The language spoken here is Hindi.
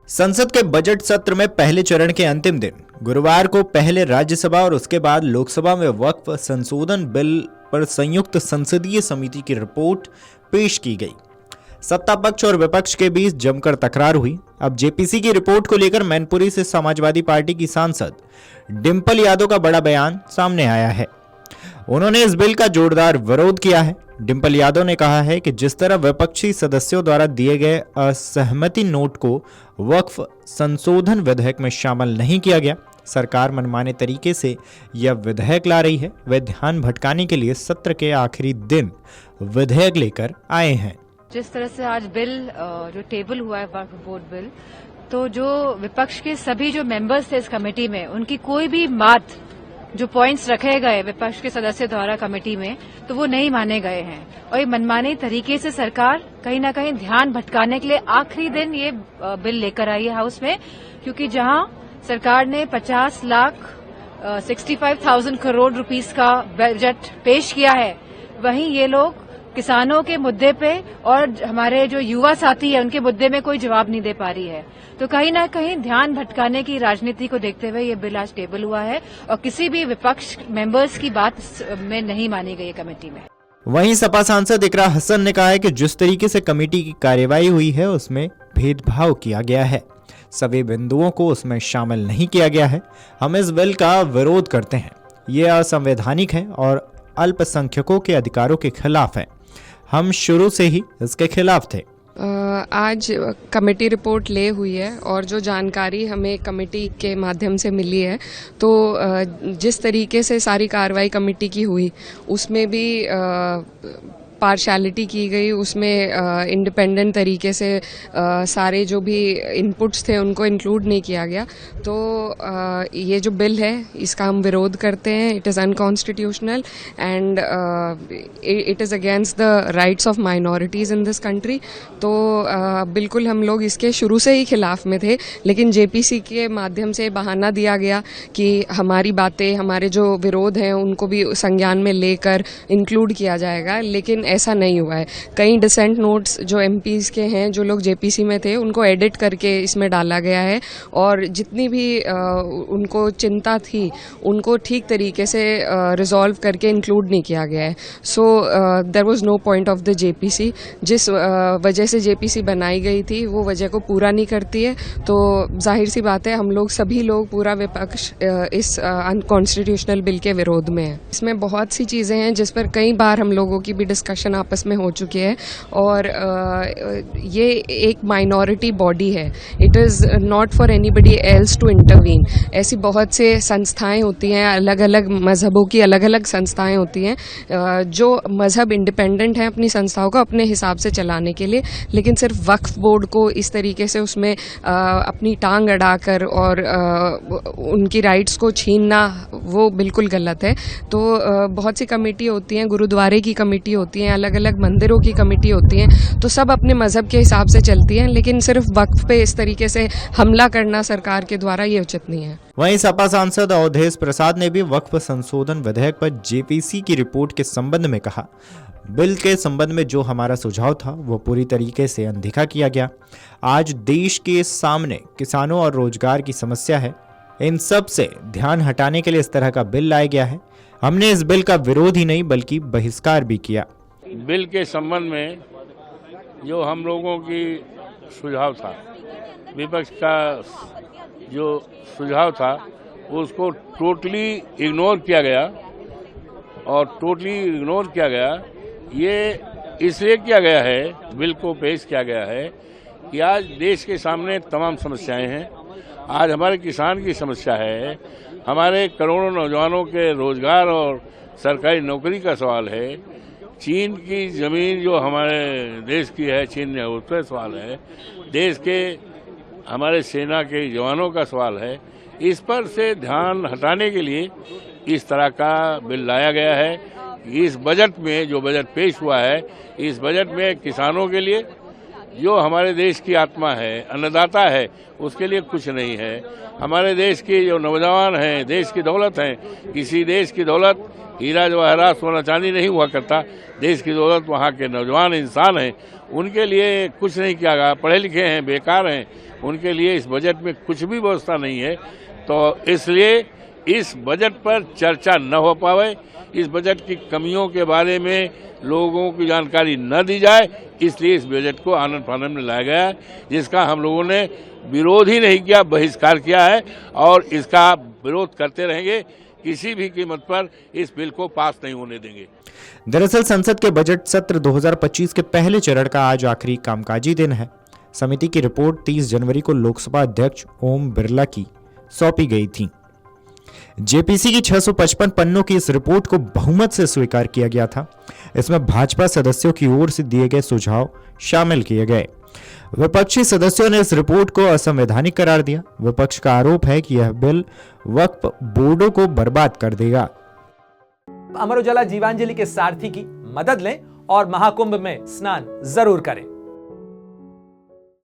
संसद के बजट सत्र में पहले चरण के अंतिम दिन गुरुवार को पहले राज्यसभा और उसके बाद लोकसभा में वक्फ संशोधन बिल पर संयुक्त संसदीय समिति की रिपोर्ट पेश की गई। सत्ता पक्ष और विपक्ष के बीच जमकर तकरार हुई। अब जेपीसी की रिपोर्ट को लेकर मैनपुरी से समाजवादी पार्टी की सांसद डिंपल यादव का बड़ा बयान सामने आया है। उन्होंने इस बिल का जोरदार विरोध किया है। डिंपल यादव ने कहा है कि जिस तरह विपक्षी सदस्यों द्वारा दिए गए असहमति नोट को वक्फ संशोधन विधेयक में शामिल नहीं किया गया, सरकार मनमाने तरीके से यह विधेयक ला रही है। वे ध्यान भटकाने के लिए सत्र के आखिरी दिन विधेयक लेकर आए हैं। जिस तरह से आज बिल जो टेबल हुआ है वक्फ बोर्ड बिल, तो जो विपक्ष के सभी जो मेंबर्स थे इस कमेटी में, उनकी कोई भी बात जो पॉइंट्स रखे गए विपक्ष के सदस्य द्वारा कमेटी में, तो वो नहीं माने गए हैं। और ये मनमाने तरीके से सरकार कहीं ना कहीं ध्यान भटकाने के लिए आखिरी दिन ये बिल लेकर आई है हाउस में, क्योंकि जहां सरकार ने 65,000 करोड़ रुपीस का बजट पेश किया है, वहीं ये लोग किसानों के मुद्दे पे और हमारे जो युवा साथी है उनके मुद्दे में कोई जवाब नहीं दे पा रही है। तो कहीं ना कहीं ध्यान भटकाने की राजनीति को देखते हुए ये बिल आज टेबल हुआ है और किसी भी विपक्ष मेंबर्स की बात में नहीं मानी गई है कमेटी में। वहीं सपा सांसद इकरा हसन ने कहा है कि जिस तरीके से कमेटी की कार्यवाही हुई है उसमें भेदभाव किया गया है, सभी बिंदुओं को उसमें शामिल नहीं किया गया है। हम इस बिल का विरोध करते हैं, ये असंवैधानिक है और अल्पसंख्यकों के अधिकारों के खिलाफ है। हम शुरू से ही इसके खिलाफ थे। आज कमेटी रिपोर्ट ले हुई है और जो जानकारी हमें कमेटी के माध्यम से मिली है, तो जिस तरीके से सारी कार्रवाई कमेटी की हुई उसमें भी पार्शलिटी की गई, उसमें इंडिपेंडेंट तरीके से सारे जो भी इनपुट्स थे उनको इंक्लूड नहीं किया गया। तो ये जो बिल है इसका हम विरोध करते हैं। It is unconstitutional and it is against the rights of minorities in this country. तो बिल्कुल हम लोग इसके शुरू से ही खिलाफ में थे, लेकिन जेपीसी के माध्यम से बहाना दिया गया कि हमारी बातें, हमारे जो विरोध हैं उनको भी संज्ञान में लेकर इंक्लूड किया जाएगा, लेकिन ऐसा नहीं हुआ है। कई डिसेंट नोट्स जो एमपीज के हैं, जो लोग जेपीसी में थे, उनको एडिट करके इसमें डाला गया है और जितनी भी उनको चिंता थी उनको ठीक तरीके से रिजॉल्व करके इंक्लूड नहीं किया गया है। So there was no point of the JPC. जिस वजह से जेपीसी बनाई गई थी वो वजह को पूरा नहीं करती है, तो जाहिर सी बात है हम लोग सभी लोग, पूरा विपक्ष इस अनकॉन्स्टिट्यूशनल बिल के विरोध में है। इसमें बहुत सी चीज़ें हैं जिस पर कई बार हम लोगों की भी डिस्कशन आपस में हो चुकी है और ये एक माइनॉरिटी बॉडी है। It is not for anybody else to intervene. ऐसी बहुत से संस्थाएं होती हैं, अलग अलग मजहबों की अलग अलग संस्थाएं होती हैं, जो मजहब इंडिपेंडेंट हैं अपनी संस्थाओं को अपने हिसाब से चलाने के लिए, लेकिन सिर्फ वक्फ बोर्ड को इस तरीके से उसमें अपनी टांग अड़ाकर और उनकी राइट्स को छीनना वो बिल्कुल गलत है। तो बहुत सी कमेटी होती हैं, गुरुद्वारे की कमेटी होती हैं, अलग अलग मंदिरों की कमेटी होती हैं, तो सब अपने मजहब के हिसाब से चलती हैं, लेकिन सिर्फ वक्फ पे इस तरीके से हमला करना सरकार के द्वारा ये उचित नहीं है। वहीं सपा सांसद अवधेश प्रसाद ने भी वक्फ संशोधन विधेयक पर जेपीसी की रिपोर्ट के संबंध में कहा, बिल के संबंध में जो हमारा सुझाव था वो पूरी तरीके से अनदेखा किया गया। आज देश के सामने किसानों और रोजगार की समस्या है, इन सब से ध्यान हटाने के लिए इस तरह का बिल लाया गया है। हमने इस बिल का विरोध ही नहीं बल्कि बहिष्कार भी किया। बिल के संबंध में जो हम लोगों की सुझाव था, विपक्ष का जो सुझाव था, उसको टोटली इग्नोर किया गया और टोटली इग्नोर किया गया। ये इसलिए किया गया है, बिल को पेश किया गया है कि आज देश के सामने तमाम समस्याएं हैं। आज हमारे किसान की समस्या है, हमारे करोड़ों नौजवानों के रोजगार और सरकारी नौकरी का सवाल है, चीन की ज़मीन जो हमारे देश की है, चीन ने उस पर सवाल है, देश के हमारे सेना के जवानों का सवाल है। इस पर से ध्यान हटाने के लिए इस तरह का बिल लाया गया है। इस बजट में जो बजट पेश हुआ है, इस बजट में किसानों के लिए, जो हमारे देश की आत्मा है, अन्नदाता है, उसके लिए कुछ नहीं है। हमारे देश के जो नौजवान हैं, देश की दौलत हैं, किसी देश की दौलत हीरा जवाहरात सोना चांदी नहीं हुआ करता। देश की दौलत वहाँ के नौजवान इंसान हैं, उनके लिए कुछ नहीं किया गया। पढ़े लिखे हैं, बेकार हैं, उनके लिए इस बजट में कुछ भी व्यवस्था नहीं है। तो इसलिए इस बजट पर चर्चा न हो पावे, इस बजट की कमियों के बारे में लोगों की जानकारी न दी जाए, इसलिए इस बजट को आनन फानन में लाया गया है, जिसका हम लोगों ने विरोध ही नहीं किया, बहिष्कार किया है और इसका विरोध करते रहेंगे। किसी भी कीमत पर इस बिल को पास नहीं होने देंगे। दरअसल संसद के बजट सत्र 2025 के पहले चरण का आज आखिरी कामकाजी दिन है। समिति की रिपोर्ट 30 जनवरी को लोकसभा अध्यक्ष ओम बिरला की सौंपी गई थी। जेपीसी की 655 पन्नों की इस रिपोर्ट को बहुमत से स्वीकार किया गया था। इसमें भाजपा सदस्यों की ओर से दिए गए सुझाव शामिल किए गए। विपक्षी सदस्यों ने इस रिपोर्ट को असंवैधानिक करार दिया। विपक्ष का आरोप है कि यह बिल वक्फ बोर्डों को बर्बाद कर देगा। अमर उजाला जीवांजलि के सारथी की मदद लें और महाकुंभ में स्नान जरूर करें।